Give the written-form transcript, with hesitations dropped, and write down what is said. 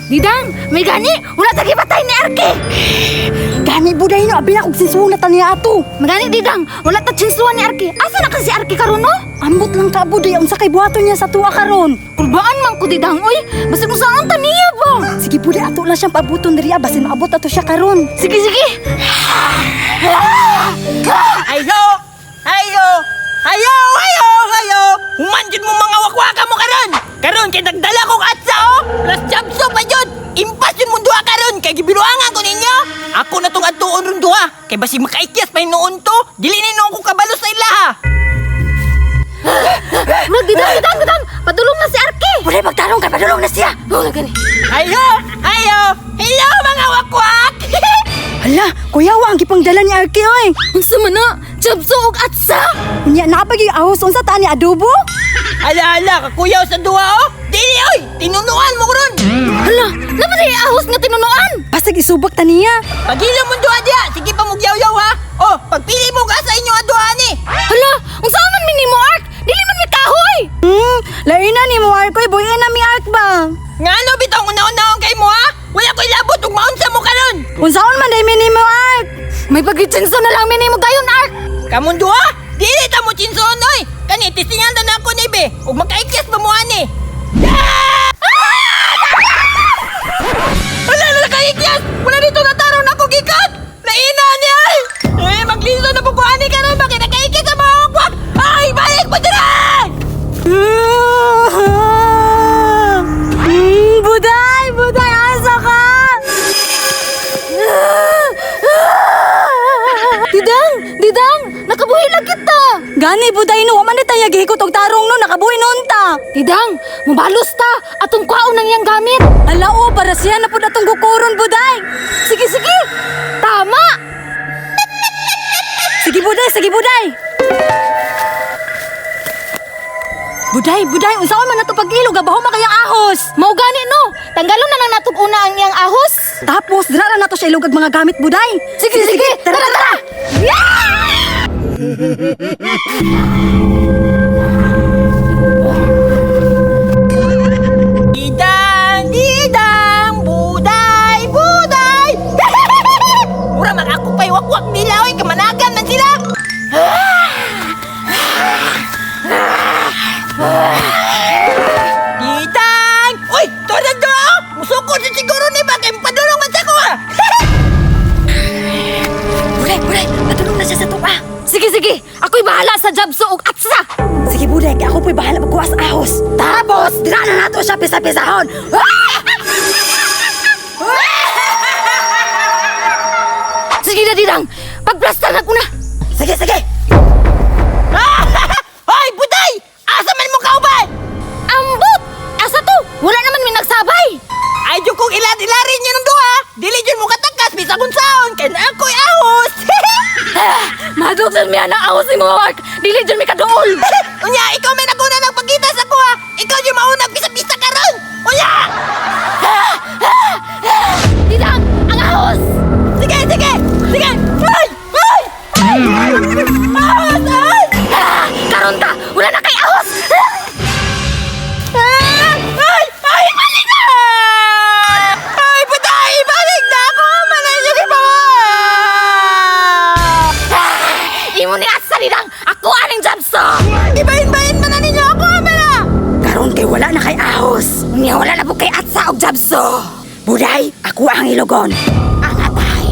Didang, may gani, wala tagi patay ni Arki. Gani buday no, abi na kog sinsunatan niya ato. Magani Didang, wala ta chinsuan ni Arki. Asa na kasi Arki karon no? Ambot lang ka buday unsa kay buhaton niya sa tuwa karon. Kulbaan man ko Didang, oy. Basta kung saan ta niya ba? Sige buday ato lang siyang pabuton diri basin maabot ato siya karon. Sige, sige. Ayo! Ayo! Ayo! Ayo! Ayo! Humanjud mo mga wakwaka mo karon! Karon kay nagdala kong atsa oh! Plus jabso pa jud! Impas yun mo duha karon! Kay gibiluangan ko ninyo! Ako na tong atuon ron duha! Kay basig makaikyas pa noon to! Dili ni noon ko kabalo sa ilaha! Bro, Didang. Padulong na si Arki. Buday magtarong kay padulong na siya. Oh, gani. Ayo! Ayo! Hello mga wakwak! Hala, kuyawa ang gipangdala ni Arki oy. Unsa man na? Jabso og atsa. Unya napagi ahos unsa ta ni adobo? Ala, kakuyaw sa duha oh! Dili oy! Tinunuan mo ko ron! Hala, naman ay ahos nga tinunuan. Basig isubak ta niya. Pagilo mo duha diya! Sige pa mugyaw-yaw ha! Oh, pagpili mo ka sa inyo aduha ni! Hala, unsa man minimo Ark? Dili man mi kahoy. Lain na ni mo Arkoy, buhay na mi Ark ba? Nga ano bitong una-unahon kay mo ha? Wala ko'y labot ug maunsa mo karon! Unsaon man day minimo Ark? May pagitsinso na lang minimo dayon Ark. Kamun duha? Dili ta mo chinson oy! Kani tistingan na ako ni be ug makaikyas pa mo ani. Wala na nakaikyas! Wala dito nataraw na ako gikat! Laina ni ay! Eh magliso na po ko ani karon bakit nakaikyas sa mga kwak! Ay balik mo dira! Buday, asa ka? Didang, nakabuhi lang kita. Gani buday no, man tayo gihikot og tarong no, nakabuhi nun ta. Didang, mubalos ta. Atong kwaon nang iyang gamit. Ala o, para siya na po natong kukuron buday. Sige. Tama. Sige buday. Buday, unsaon man nato pag-ilog, gabaho man kayang ahos. Mao gani no. Tanggalon na lang natong una ang iyang ahos. Tapos, dira na nato siya ilog ag mga gamit buday. Sige. Tara. Didang, buday! Mura ako pa'y wakwak nila oy, kamanagan man sila! Didang! Uy, tornado oh! Musukod sa siguro ni ba kay padulong man sa ko ah! Buday, patulong na siya sa tuwa. Sige. Ako'y bahala sa jabso ug atsa. Sige buday, kaya ako po'y bahala magkuha sa ahos. Tapos, dira na nato siya pisa-pisahon. Sige na Didang. Pagplastar na ko na. Sige. Hoy, buday! Asa man mo kauban? Ambot! Asa to? Wala naman may nagsabay. Ay, yung kong ilad-ilarin nyo ng duha! Dili dyan mo katakas, bisag unsaon, kaya na ako'y ahos! Madugsan mi ana ahos ni mga Mark. Dili dyan may kadool. Unya, ikaw may naguna ng pagkita sa kuha! Ikaw yung maunang pisa-pisa karon! Unya! Didang, ang ahos. Sige! Ay! Ahos! Karon ta, wala na kay ahos. Ay! Balik na! Ay, patay! Balik na ako! Malay niyo kay Papa! Imo ni atsa Didang. Ako aning jabso. Ibahin-bahin man na ninyo ako, Amela! Karon kay wala na kay ahos. Unya wala na po kay atsa og jabso. Buday, ako ang ilogon. Ang atay.